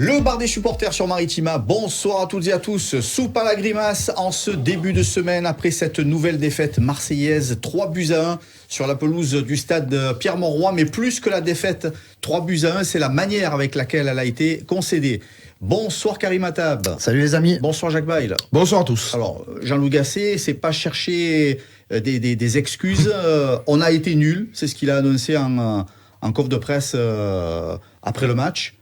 Le bar des supporters sur Maritima, bonsoir à toutes et à tous. Soupe à la grimace en ce début de semaine après cette nouvelle défaite marseillaise, 3-1 sur la pelouse du stade Pierre-Mauroy. Mais plus que la défaite 3-1, c'est la manière avec laquelle elle a été concédée. Bonsoir Karim Attab. Salut les amis. Bonsoir Jacques Bail. Bonsour à tous. Alors Jean-Louis Gasset, c'est pas chercher des excuses. On a été nuls, c'est ce qu'il a annoncé en conf de presse après le match.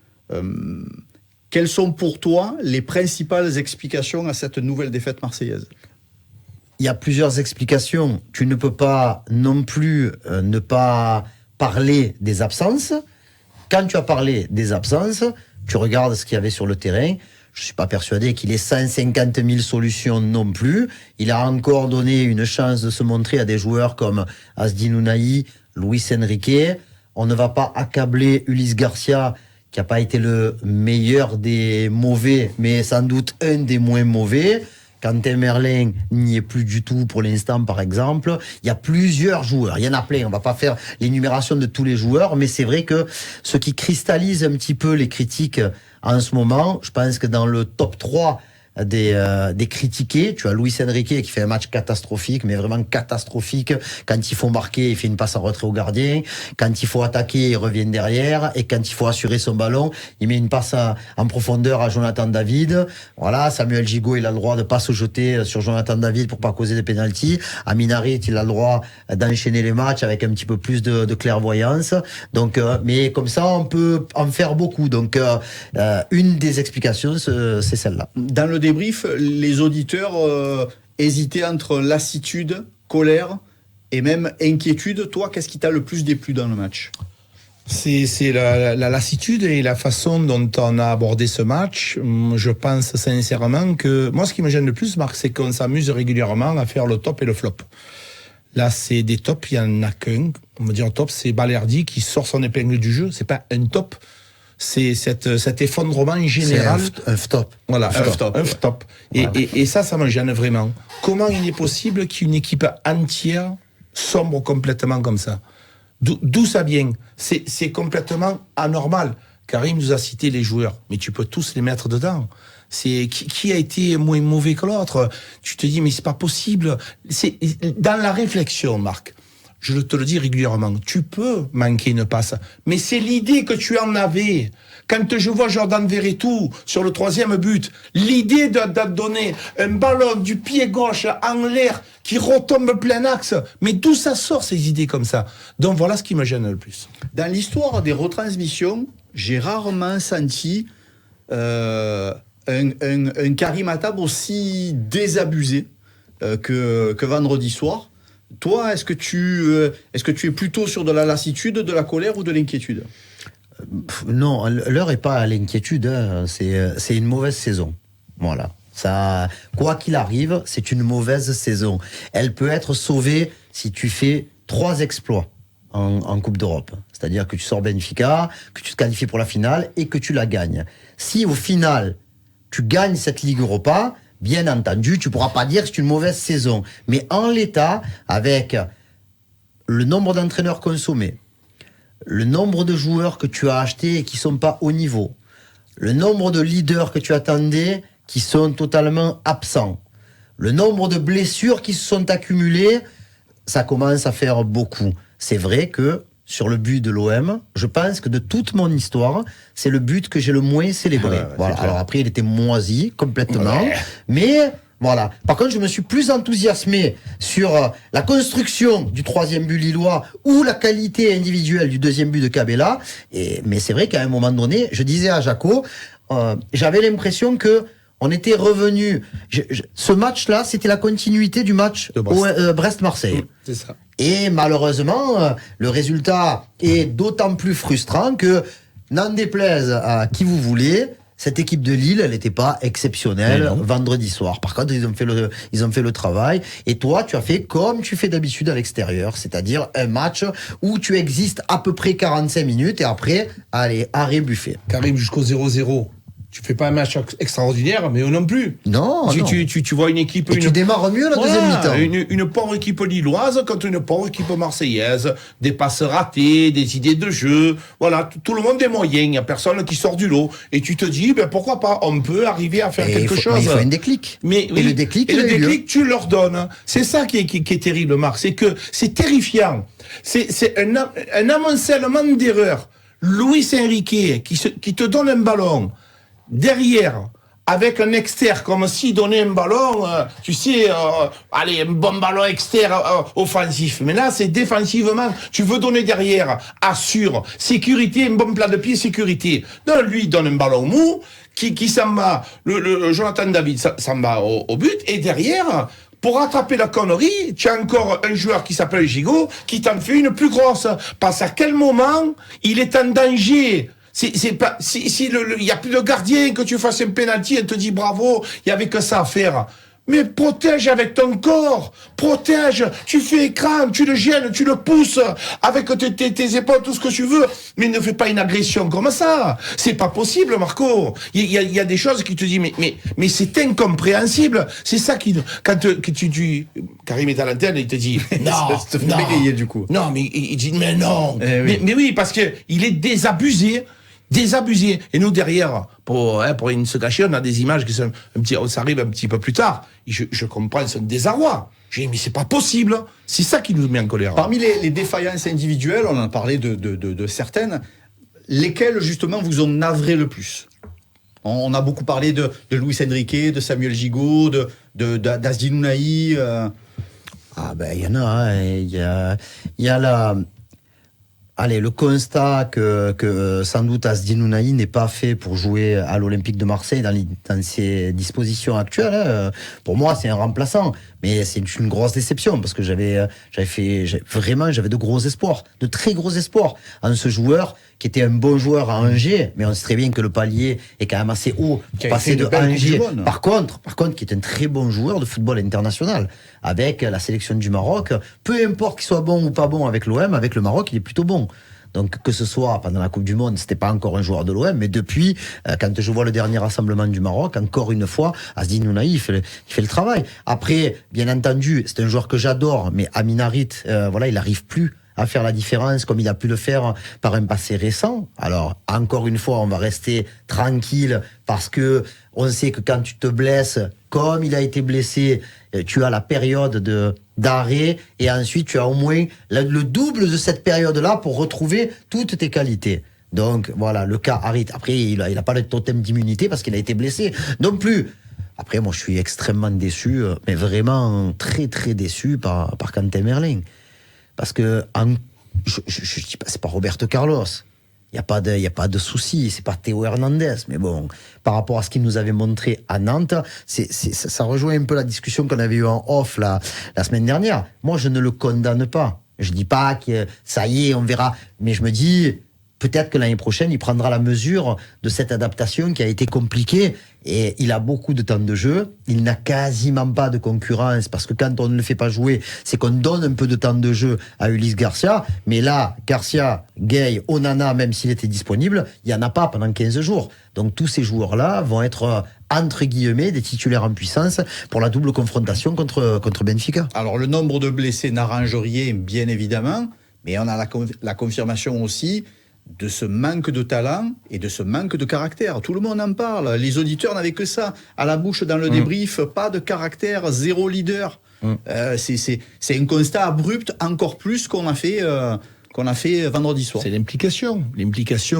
Quelles sont pour toi les principales explications à cette nouvelle défaite marseillaise ? Il y a plusieurs explications. Tu ne peux pas non plus ne pas parler des absences. Quand tu as parlé des absences, tu regardes ce qu'il y avait sur le terrain. Je ne suis pas persuadé qu'il ait 150 000 solutions non plus. Il a encore donné une chance de se montrer à des joueurs comme Asdin Ounahi, Luis Enrique. On ne va pas accabler Ulysse Garcia, qui n'a pas été le meilleur des mauvais, mais sans doute un des moins mauvais. Quentin Merlin n'y est plus du tout pour l'instant, par exemple. Il y a plusieurs joueurs, il y en a plein. On va pas faire l'énumération de tous les joueurs, mais c'est vrai que ce qui cristallise un petit peu les critiques en ce moment, je pense que dans le top 3 des critiqués, tu as Luis Enrique qui fait un match catastrophique, mais vraiment catastrophique. Quand il faut marquer, il fait une passe en retrait au gardien. Quand il faut attaquer, il revient derrière. Et quand il faut assurer son ballon, il met une passe en profondeur à Jonathan David. Voilà, Samuel Gigot, il a le droit de pas se jeter sur Jonathan David pour pas causer des pénaltys. Amin Harit, il a le droit d'enchaîner les matchs avec un petit peu plus de clairvoyance. Donc, mais comme ça, on peut en faire beaucoup. Donc, une des explications, c'est celle-là. Dans le débrief, les auditeurs hésitaient entre lassitude, colère et même inquiétude. Toi, qu'est-ce qui t'a le plus déplu dans le match ? C'est la lassitude et la façon dont on a abordé ce match. Je pense sincèrement que... Moi, ce qui me gêne le plus, Marc, c'est qu'on s'amuse régulièrement à faire le top et le flop. Là, c'est des tops, il n'y en a qu'un. On me dit un top, c'est Balerdi qui sort son épingle du jeu. C'est pas un top. C'est cet effondrement général. C'est un flop. Voilà, un flop. Voilà. Et ça me gêne vraiment. Comment il est possible qu'une équipe entière sombre complètement comme ça ? D'où ça vient ? C'est complètement anormal. Karim nous a cité les joueurs, mais tu peux tous les mettre dedans. C'est qui a été moins mauvais que l'autre ? Tu te dis, mais c'est pas possible. C'est dans la réflexion, Marc. Je te le dis régulièrement, tu peux manquer une passe, mais c'est l'idée que tu en avais. Quand je vois Jordan Verretou sur le 3e but, l'idée de donner un ballon du pied gauche en l'air qui retombe plein axe, mais d'où ça sort ces idées comme ça ? Donc voilà ce qui me gêne le plus. Dans l'histoire des retransmissions, j'ai rarement senti un Karim Attab aussi désabusé que vendredi soir. Toi, est-ce que tu es plutôt sur de la lassitude, de la colère ou de l'inquiétude ? Non, l'heure est pas à l'inquiétude. Hein. C'est une mauvaise saison. Voilà. Ça, quoi qu'il arrive, c'est une mauvaise saison. Elle peut être sauvée si tu fais 3 exploits en Coupe d'Europe. C'est-à-dire que tu sors Benfica, que tu te qualifies pour la finale et que tu la gagnes. Si au final, tu gagnes cette Ligue Europa, bien entendu, tu pourras pas dire que c'est une mauvaise saison. Mais en l'état, avec le nombre d'entraîneurs consommés, le nombre de joueurs que tu as achetés et qui sont pas au niveau, le nombre de leaders que tu attendais qui sont totalement absents, le nombre de blessures qui se sont accumulées, ça commence à faire beaucoup. C'est vrai que sur le but de l'OM, je pense que de toute mon histoire, c'est le but que j'ai le moins célébré. Voilà. Alors après, il était moisi complètement, mais voilà. Par contre, je me suis plus enthousiasmé sur la construction du 3e but lillois ou la qualité individuelle du 2e but de Cabella. Mais c'est vrai qu'à un moment donné, je disais à Jaco, j'avais l'impression que on était revenu. Ce match-là, c'était la continuité du match Brest-Marseille. C'est ça. Et malheureusement, le résultat est d'autant plus frustrant que, n'en déplaise à qui vous voulez, cette équipe de Lille, elle n'était pas exceptionnelle vendredi soir. Par contre, ils ont fait le travail. Et toi, tu as fait comme tu fais d'habitude à l'extérieur, c'est-à-dire un match où tu existes à peu près 45 minutes et après, allez, arrêt buffet. Karim, jusqu'au 0-0. tu fais pas un match extraordinaire, mais eux non plus. Non, non. Tu vois une équipe... Et tu démarres mieux la deuxième mi-temps. Une pauvre équipe lilloise contre une pauvre équipe marseillaise, des passes ratées, des idées de jeu, voilà, tout le monde est moyen, il n'y a personne qui sort du lot. Et tu te dis, ben pourquoi pas, on peut arriver à faire quelque chose. Mais il faut un déclic. Mais, oui, et le déclic, tu leur donnes. C'est ça qui est terrible, Marc, c'est que c'est terrifiant. C'est un amoncellement d'erreurs. Luis Enrique, qui te donne un ballon, derrière, avec un externe, comme si donnait un ballon, tu sais, allez, un bon ballon externe offensif. Mais là, c'est défensivement, tu veux donner derrière, assure, sécurité, un bon plat de pied, sécurité. Non, lui, il donne un ballon mou, qui s'en va, le Jonathan David s'en va au but, et derrière, pour rattraper la connerie, tu as encore un joueur qui s'appelle Gigot, qui t'en fait une plus grosse. Parce à quel moment, il est en danger. C'est pas, si il y a plus de gardien, que tu fasses un penalty, elle te dit bravo, il y avait que ça à faire. Mais protège avec ton corps, protège, tu fais écran, tu le gênes, tu le pousses, avec tes épaules, tout ce que tu veux, mais ne fais pas une agression comme ça. C'est pas possible, Marco. Il y a des choses qui te disent, mais c'est incompréhensible. C'est ça qui, quand tu Karim est à l'antenne, il te dit, non, ça te fait bégayer, du coup. Non, mais il dit, mais non. Oui. Mais oui, parce que il est désabusé. Et nous, derrière, pour une se cacher, on a des images qui sont ça arrive un petit peu plus tard. Et je comprends son désarroi. Je dis, mais c'est pas possible. C'est ça qui nous met en colère. Parmi les défaillances individuelles, on en a parlé de certaines, lesquelles, justement, vous ont navré le plus? On a beaucoup parlé de Luis Enrique, de Samuel Gigot, d'Azdin Ounahi. Ah ben, il y en a, hein. Il y a la... Allez, le constat que sans doute Azdin Ounahi n'est pas fait pour jouer à l'Olympique de Marseille dans ses dispositions actuelles. Hein. Pour moi, c'est un remplaçant, mais c'est une grosse déception parce que j'avais de gros espoirs, de très gros espoirs en ce joueur qui était un bon joueur à Angers, mais on sait très bien que le palier est quand même assez haut pour passer de Angers. Par contre, qui est un très bon joueur de football international avec la sélection du Maroc. Peu importe qu'il soit bon ou pas bon avec l'OM, avec le Maroc, il est plutôt bon. Donc que ce soit pendant la Coupe du Monde, c'était pas encore un joueur de l'OM, mais depuis, quand je vois le dernier rassemblement du Maroc, encore une fois, Azdin Ounahi, il fait le travail. Après, bien entendu, c'est un joueur que j'adore, mais Amin Harit, il n'arrive plus à faire la différence comme il a pu le faire par un passé récent. Alors, encore une fois, on va rester tranquille parce que on sait que quand tu te blesses, comme il a été blessé, tu as la période d'arrêt et ensuite tu as au moins le double de cette période-là pour retrouver toutes tes qualités. Donc, voilà, le cas Harit. Après, il a pas le totem d'immunité parce qu'il a été blessé non plus. Après, moi, je suis extrêmement déçu, mais vraiment très, très déçu par Quentin Merlin. Parce que je dis pas, c'est pas Roberto Carlos. Il y a pas de souci, c'est pas Théo Hernandez, mais bon, par rapport à ce qu'il nous avait montré à Nantes, ça rejoint un peu la discussion qu'on avait eue en off la semaine dernière. Moi, je ne le condamne pas. Je dis pas que ça y est, on verra, mais je me dis peut-être que l'année prochaine, il prendra la mesure de cette adaptation qui a été compliquée. Et il a beaucoup de temps de jeu. Il n'a quasiment pas de concurrence parce que quand on ne le fait pas jouer, c'est qu'on donne un peu de temps de jeu à Ulysse Garcia. Mais là, Garcia, Gueye, Onana, même s'il était disponible, il n'y en a pas pendant 15 jours. Donc tous ces joueurs-là vont être, entre guillemets, des titulaires en puissance pour la double confrontation contre Benfica. Alors le nombre de blessés n'arrange rien, bien évidemment, mais on a la confirmation aussi de ce manque de talent et de ce manque de caractère. Tout le monde en parle. Les auditeurs n'avaient que ça à la bouche dans le débrief. Pas de caractère, zéro leader. C'est un constat abrupt, encore plus qu'on a fait vendredi soir. C'est l'implication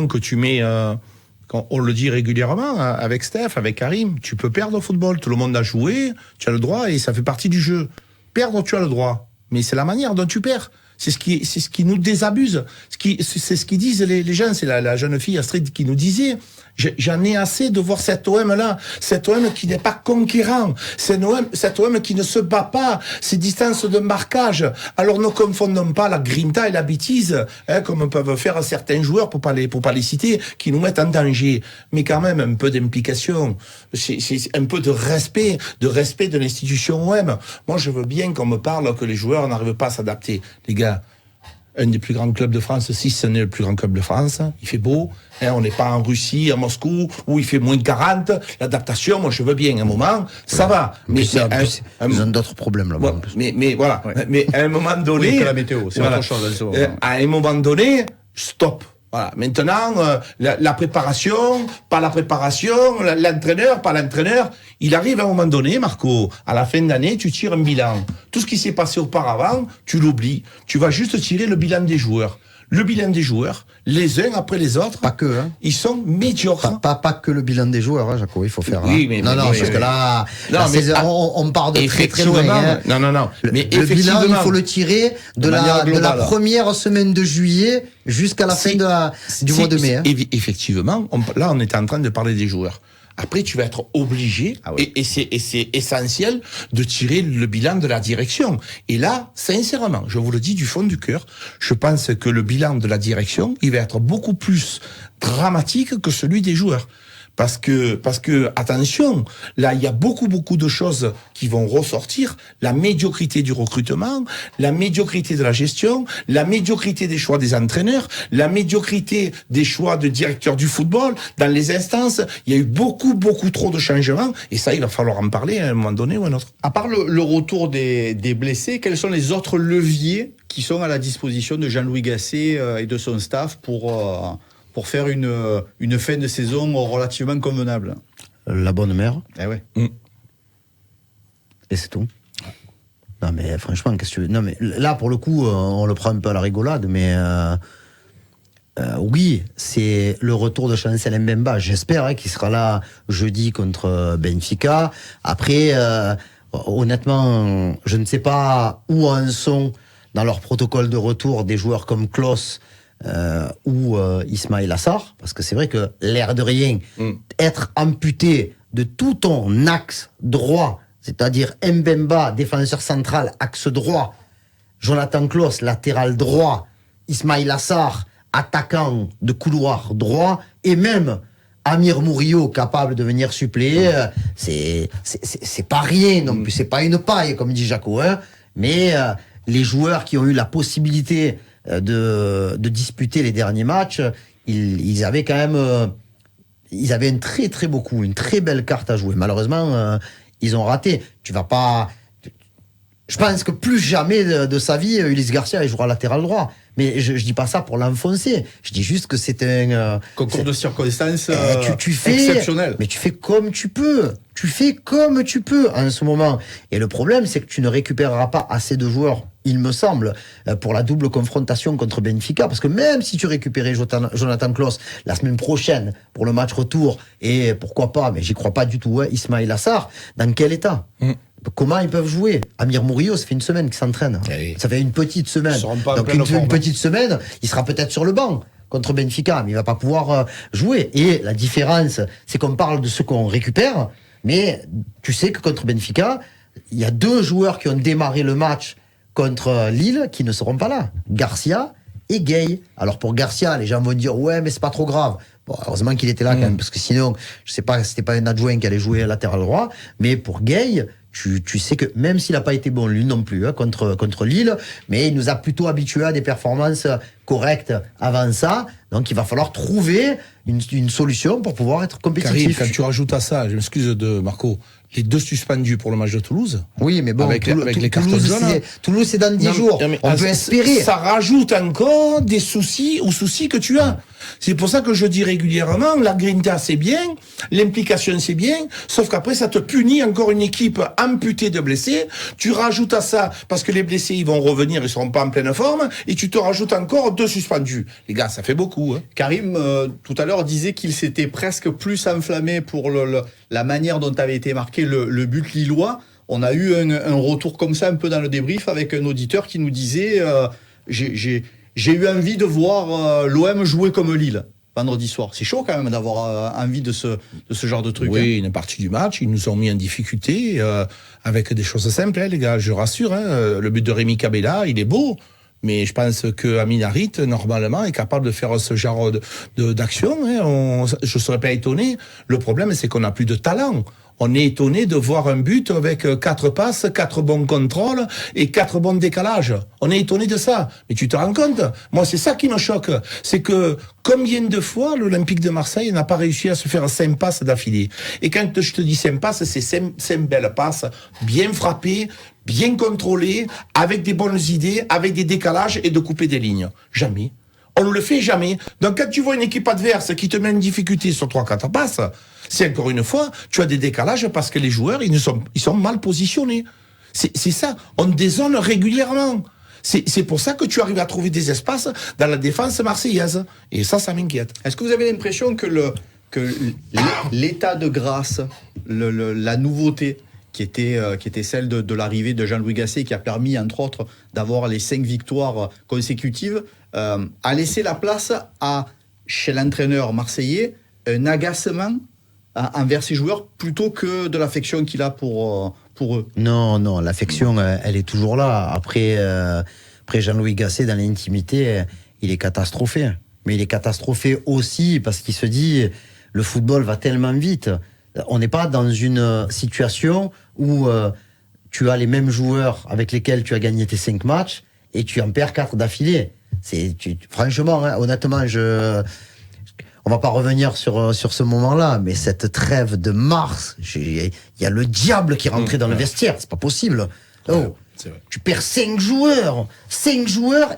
que tu mets. Quand on le dit régulièrement avec Steph, avec Karim, tu peux perdre au football. Tout le monde a joué, tu as le droit et ça fait partie du jeu. Perdre, tu as le droit, mais c'est la manière dont tu perds. C'est ce qui nous désabuse. C'est ce qu'ils disent les gens. C'est la jeune fille Astrid qui nous disait. J'en ai assez de voir cet OM-là. Cet OM qui n'est pas conquérant. Cet OM qui ne se bat pas. Ces distances de marquage. Alors ne confondons pas la grinta et la bêtise, comme peuvent faire certains joueurs, pour pas les citer, qui nous mettent en danger. Mais quand même, un peu d'implication. C'est un peu de respect de l'institution OM. Moi, je veux bien qu'on me parle que les joueurs n'arrivent pas à s'adapter. Les gars, un des plus grands clubs de France, si ce n'est le plus grand club de France. Il fait beau. On n'est pas en Russie, à Moscou, où il fait moins de 40. L'adaptation, moi, je veux bien un moment. Ça va. Ils ont d'autres problèmes là-bas. Mais voilà. Ouais. Mais à un moment donné. Oui, que la météo, c'est autre chose. À un moment donné, stop. Voilà. Maintenant, la préparation, pas la préparation, l'entraîneur, pas l'entraîneur. Il arrive à un moment donné, Marco, à la fin d'année, tu tires un bilan. Tout ce qui s'est passé auparavant, tu l'oublies. Tu vas juste tirer le bilan des joueurs. Le bilan des joueurs, les uns après les autres, pas que, hein. Ils sont médiocres. Pas que le bilan des joueurs, hein, Jaco, il faut faire. Oui, mais parce que là, on part de très très loin. Hein. Non. Mais le bilan, il faut le tirer de la première semaine de juillet jusqu'à la fin du mois de mai. Hein. Effectivement, là, on était en train de parler des joueurs. Après, tu vas être obligé, et c'est essentiel, de tirer le bilan de la direction. Et là, sincèrement, je vous le dis du fond du cœur, je pense que le bilan de la direction, il va être beaucoup plus dramatique que celui des joueurs. Parce que, attention, là, il y a beaucoup de choses qui vont ressortir. La médiocrité du recrutement, la médiocrité de la gestion, la médiocrité des choix des entraîneurs, la médiocrité des choix de directeurs du football. Dans les instances, il y a eu beaucoup trop de changements. Et ça, il va falloir en parler à un moment donné ou à un autre. À part le retour des blessés, quels sont les autres leviers qui sont à la disposition de Jean-Louis Gasset et de son staff pour faire une fin de saison relativement convenable? La bonne mère. Eh ouais. Et c'est tout. Non mais franchement, qu'est-ce que tu veux? Non mais là, pour le coup, on le prend un peu à la rigolade, mais oui, c'est le retour de Chancel Mbemba. J'espère qu'il sera là jeudi contre Benfica. Après, honnêtement, je ne sais pas où en sont dans leur protocole de retour des joueurs comme Klose ou Ismaïla Assar, parce que c'est vrai que l'air de rien, être amputé de tout ton axe droit, c'est-à-dire Mbemba, défenseur central, axe droit, Jonathan Klose, latéral droit, Ismaïla Assar, attaquant de couloir droit, et même Amir Murillo capable de venir suppléer, c'est pas rien non plus, c'est pas une paille comme dit Jaco, hein, mais les joueurs qui ont eu la possibilité de disputer les derniers matchs, ils avaient quand même ils avaient un très très beau coup, une très belle carte à jouer. Malheureusement, ils ont raté. Tu vas pas. Je pense que plus jamais de sa vie, Ulysse Garcia il jouera latéral droit. Mais je dis pas ça pour l'enfoncer. Je dis juste que c'est un concours de circonstances tu fais, exceptionnel. Mais tu fais comme tu peux. Tu fais comme tu peux en ce moment. Et le problème, c'est que tu ne récupéreras pas assez de joueurs, il me semble, pour la double confrontation contre Benfica. Parce que même si tu récupérais Jonathan Klose la semaine prochaine pour le match retour, et pourquoi pas, mais j'y crois pas du tout, Ismaïla Assar, dans quel état Comment ils peuvent jouer? Amir Murillo, ça fait une semaine qu'il s'entraîne. Ça fait une petite semaine. Donc une petite semaine, il sera peut-être sur le banc contre Benfica, mais il va pas pouvoir jouer. Et la différence, c'est qu'on parle de ceux qu'on récupère, mais tu sais que contre Benfica, il y a 2 joueurs qui ont démarré le match contre Lille qui ne seront pas là. Garcia et Gay. Alors pour Garcia, les gens vont dire ouais, mais c'est pas trop grave. Bon, heureusement qu'il était là quand même, parce que sinon, je sais pas, c'était pas un adjoint qui allait jouer latéral droit. Mais pour Gay, tu sais que même s'il n'a pas été bon, lui non plus, contre Lille, mais il nous a plutôt habitués à des performances correctes avant ça. Donc il va falloir trouver une solution pour pouvoir être compétitif. Karim, quand tu rajoutes à ça, je m'excuse de Marco, les 2 suspendus pour le match de Toulouse. Oui, mais bon, avec les cartons jaunes. Toulouse, c'est dans 10 jours. On peut espérer. Ça rajoute encore des soucis que tu as. C'est pour ça que je dis régulièrement, la grinta c'est bien, l'implication c'est bien, sauf qu'après ça te punit encore une équipe amputée de blessés. Tu rajoutes à ça, parce que les blessés ils vont revenir, ils seront pas en pleine forme, et tu te rajoutes encore 2 suspendus. Les gars, ça fait beaucoup. Hein. Karim, tout à l'heure, disait qu'il s'était presque plus enflammé pour la manière dont avait été marqué le but lillois. On a eu un retour comme ça un peu dans le débrief avec un auditeur qui nous disait j'ai eu envie de voir l'OM jouer comme Lille vendredi soir. C'est chaud quand même d'avoir envie de ce genre de truc. Oui, une partie du match, ils nous ont mis en difficulté avec des choses simples, les gars, je rassure. Le but de Rémi Cabella, il est beau. Mais je pense que Amin Harit, normalement, est capable de faire ce genre d'action. Je ne serais pas étonné. Le problème, c'est qu'on n'a plus de talent. On est étonné de voir un but avec 4 passes, 4 bons contrôles et 4 bons décalages. On est étonné de ça. Mais tu te rends compte? Moi, c'est ça qui me choque. C'est que combien de fois l'Olympique de Marseille n'a pas réussi à se faire 5 passes d'affilée? Et quand je te dis 5 passes, c'est 5 belles passes, bien frappées, bien contrôlées, avec des bonnes idées, avec des décalages et de couper des lignes. Jamais. On ne le fait jamais. Donc quand tu vois une équipe adverse qui te met une difficulté sur 3-4 passes, c'est encore une fois, tu as des décalages parce que les joueurs, ils sont mal positionnés. C'est ça. On dézone régulièrement. C'est pour ça que tu arrives à trouver des espaces dans la défense marseillaise. Et ça m'inquiète. Est-ce que vous avez l'impression que l'état de grâce, la nouveauté qui était celle de l'arrivée de Jean-Louis Gasset, qui a permis, entre autres, d'avoir les 5 victoires consécutives, a laissé la place chez l'entraîneur marseillais, un agacement envers ses joueurs plutôt que de l'affection qu'il a pour eux? Non, l'affection, elle est toujours là. Après Jean-Louis Gasset, dans l'intimité, il est catastrophé. Mais il est catastrophé aussi parce qu'il se dit, le football va tellement vite. On n'est pas dans une situation où tu as les mêmes joueurs avec lesquels tu as gagné tes 5 matchs et tu en perds 4 d'affilée. Franchement, hein, honnêtement, on va pas revenir sur ce moment-là, mais cette trêve de mars, il y a le diable qui est rentré dans le vestiaire, c'est pas possible. Oh. Tu perds 5 joueurs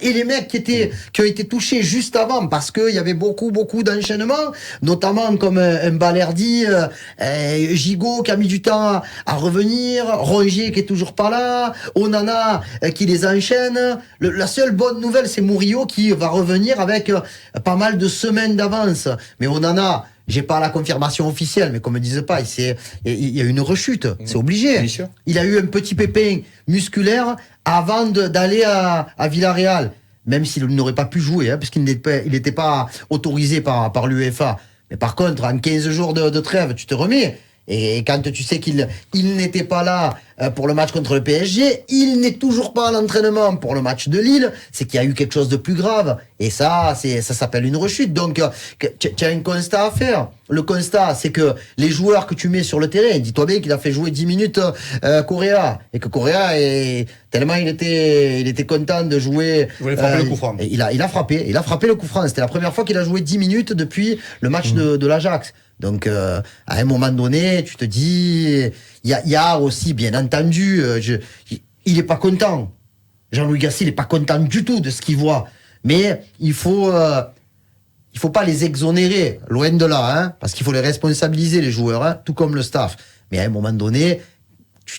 et les mecs qui ont été touchés juste avant parce qu'il y avait beaucoup d'enchaînements, notamment comme un Balerdi, Gigot qui a mis du temps à revenir, Rongier qui est toujours pas là, Onana qui les enchaîne. La seule bonne nouvelle, c'est Murillo qui va revenir avec pas mal de semaines d'avance. Mais Onana, j'ai pas la confirmation officielle, mais qu'on me dise pas, il y a eu une rechute, c'est obligé. Bien sûr. Il a eu un petit pépin musculaire avant d'aller à Villarreal, même s'il n'aurait pas pu jouer, hein, puisqu'il n'était pas autorisé par l'UEFA. Mais par contre, en 15 jours de trêve, tu te remets. Et quand tu sais qu'il n'était pas là pour le match contre le PSG, il n'est toujours pas à l'entraînement pour le match de Lille, c'est qu'il y a eu quelque chose de plus grave. Et ça s'appelle une rechute. Donc, tu as un constat à faire. Le constat, c'est que les joueurs que tu mets sur le terrain, dis-toi bien qu'il a fait jouer 10 minutes Correa. Et que Correa, tellement il était content de jouer. Il voulait frapper le coup franc. Il a frappé le coup franc. C'était la première fois qu'il a joué 10 minutes depuis le match de l'Ajax. Donc, à un moment donné, tu te dis, il y a aussi, bien entendu, il est pas content. Jean-Louis Gasset, il est pas content du tout de ce qu'il voit. Mais il faut pas les exonérer, loin de là, hein, parce qu'il faut les responsabiliser, les joueurs, hein, tout comme le staff. Mais à un moment donné,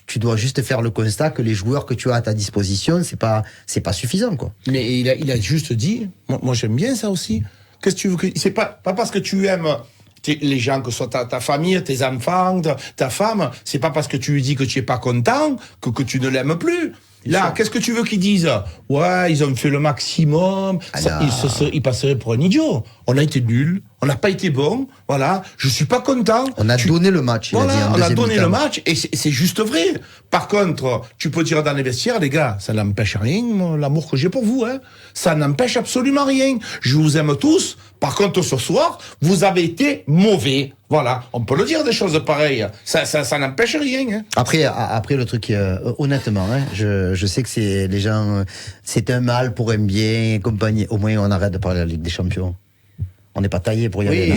tu dois juste faire le constat que les joueurs que tu as à ta disposition, c'est pas suffisant, quoi. Mais il a juste dit, moi j'aime bien ça aussi. Qu'est-ce que tu veux que, c'est pas parce que tu aimes les gens, que ce soit ta famille, tes enfants, ta femme, c'est pas parce que tu lui dis que tu es pas content que tu ne l'aimes plus. Là, qu'est-ce que tu veux qu'ils disent? Ouais, ils ont fait le maximum. Ils passeraient pour un idiot. On a été nuls. On n'a pas été bon. Voilà. Je suis pas content. On a donné le match. Voilà, on a donné le match et c'est juste vrai. Par contre, tu peux dire dans les vestiaires, les gars, ça n'empêche rien, l'amour que j'ai pour vous, hein. Ça n'empêche absolument rien. Je vous aime tous. Par contre, ce soir, vous avez été mauvais. Voilà. On peut le dire des choses pareilles. Ça n'empêche rien, hein. Après, le truc, honnêtement, hein, je sais que les gens, c'est un mal pour un bien et compagnie. Au moins, on arrête de parler de la Ligue des Champions. On n'est pas taillé pour y aller.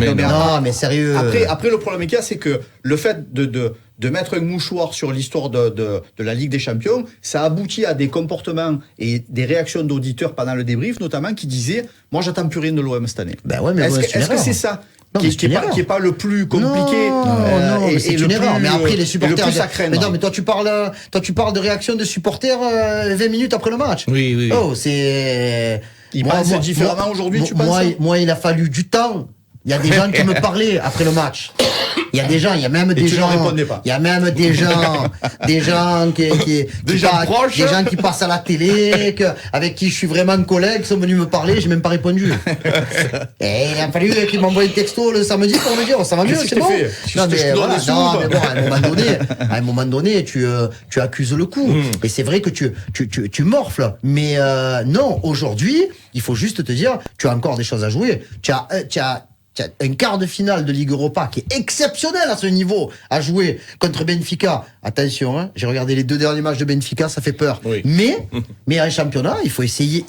Mais sérieux. Après, le problème qu'il y a, c'est que le fait de mettre un mouchoir sur l'histoire de la Ligue des Champions, ça aboutit à des comportements et des réactions d'auditeurs pendant le débrief, notamment, qui disaient « Moi, j'attends plus rien de l'OM cette année ». Ben ouais, mais est-ce que c'est ça qui est pas le plus compliqué? Non, mais c'est une erreur. Mais après, les supporters. Mais non, mais toi, tu parles de réaction de supporters 20 minutes après le match. Oui. Oh, c'est. Ils pensent différemment aujourd'hui, tu penses? Moi, il a fallu du temps. Il y a des gens qui me parlaient après le match. Il y a des gens, il y a même des gens. Il y a même des gens qui passent à la télé, avec qui je suis vraiment collègue, sont venus me parler, j'ai même pas répondu. Et il a fallu qu'ils m'envoient un texto le samedi pour me dire, ça va mieux, c'est bon. Non, mais bon, à un moment donné, tu accuses le coup. Et c'est vrai que tu morfles. Mais, non, aujourd'hui, il faut juste te dire, tu as encore des choses à jouer. Tu as tu as un quart de finale de Ligue Europa qui est exceptionnel à ce niveau, à jouer contre Benfica. Attention, hein, j'ai regardé les 2 derniers matchs de Benfica, ça fait peur. Oui. Mais un championnat, il faut essayer.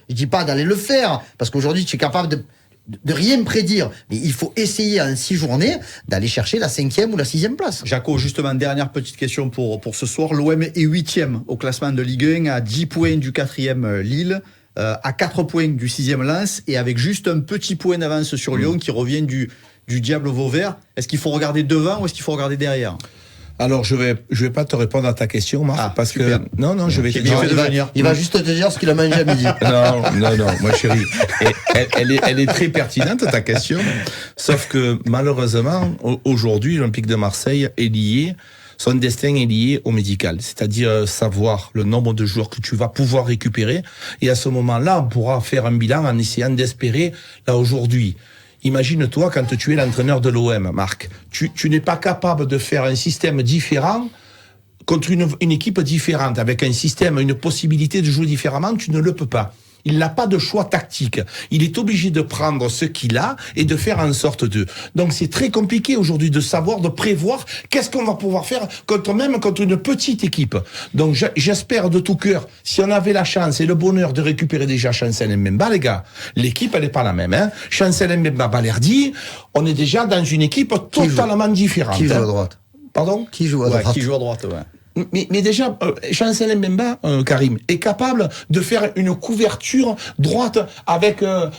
Je dis pas d'aller le faire, parce qu'aujourd'hui, tu es capable de rien prédire. Mais il faut essayer en 6 journées d'aller chercher la 5e ou la 6e place. Jaco, justement, dernière petite question pour ce soir. L'OM est 8e au classement de Ligue 1, à 10 points du 4e Lille, à 4 points du 6e Lens, et avec juste un petit point d'avance sur Lyon qui revient du Diable Vauvert. Est-ce qu'il faut regarder devant ou est-ce qu'il faut regarder derrière? Alors, je vais pas te répondre à ta question, Marc, parce super. que non, je vais te J'ai bien dire. fait Il va juste te dire ce qu'il a mangé à midi. Non, moi chérie, elle est très pertinente ta question, sauf que malheureusement aujourd'hui l'Olympique de Marseille est lié, son destin est lié au médical, c'est-à-dire savoir le nombre de joueurs que tu vas pouvoir récupérer, et à ce moment-là on pourra faire un bilan en essayant d'espérer là aujourd'hui. Imagine-toi quand tu es l'entraîneur de l'OM, Marc, tu n'es pas capable de faire un système différent contre une équipe différente, avec un système, une possibilité de jouer différemment, tu ne le peux pas. Il n'a pas de choix tactique. Il est obligé de prendre ce qu'il a et de faire en sorte de. Donc c'est très compliqué aujourd'hui de savoir, de prévoir qu'est-ce qu'on va pouvoir faire même contre une petite équipe. Donc j'espère de tout cœur, si on avait la chance et le bonheur de récupérer déjà Chancel Mbemba, les gars, l'équipe elle n'est pas la même. Hein. Chancel Mbemba, Balerdi, on est déjà dans une équipe totalement différente. Qui joue à droite? Pardon? Qui joue à droite? Qui joue à droite, ouais. Mais déjà, Chancel Mbemba, Karim, est capable de faire une couverture droite avec un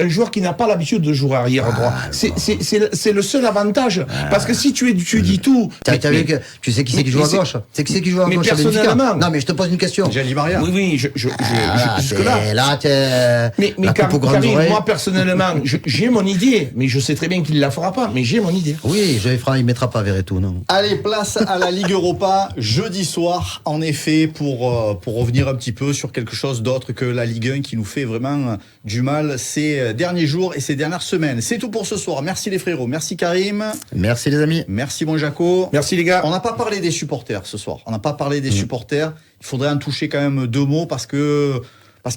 joueur qui n'a pas l'habitude de jouer arrière droit. C'est le seul avantage. Parce que si tu dis tout... Tu sais qui c'est qui joue à gauche? Tu sais qui c'est qui joue à gauche? Personnellement... Non, mais je te pose une question. J'ai dit Maria. Oui, jusque-là. Là, t'es... Mais Karim, moi, personnellement, j'ai mon idée. Mais je sais très bien qu'il ne la fera pas. Mais j'ai mon idée. Oui, il mettra pas Verretou, non. Allez, place à la Ligue Europa. Jeudi soir, en effet, pour revenir un petit peu sur quelque chose d'autre que la Ligue 1 qui nous fait vraiment du mal ces derniers jours et ces dernières semaines. C'est tout pour ce soir. Merci les frérots, merci Karim. Merci les amis. Merci mon Jaco. Merci les gars. On n'a pas parlé des supporters ce soir. On n'a pas parlé des supporters. Il faudrait en toucher quand même 2 mots parce qu'il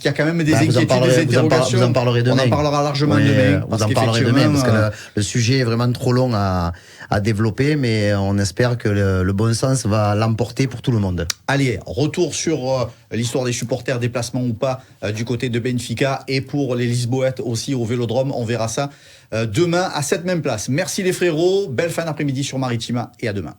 y a quand même des inquiétudes, des interrogations. Vous en parlerez demain. On en parlera largement oui, demain. Vous en parlerez demain parce que le sujet est vraiment trop long à développer, mais on espère que le bon sens va l'emporter pour tout le monde. Allez, retour sur l'histoire des supporters, déplacement ou pas, du côté de Benfica, et pour les Lisboètes aussi au Vélodrome. On verra ça demain à cette même place. Merci les frérots, belle fin d'après-midi sur Maritima et à demain.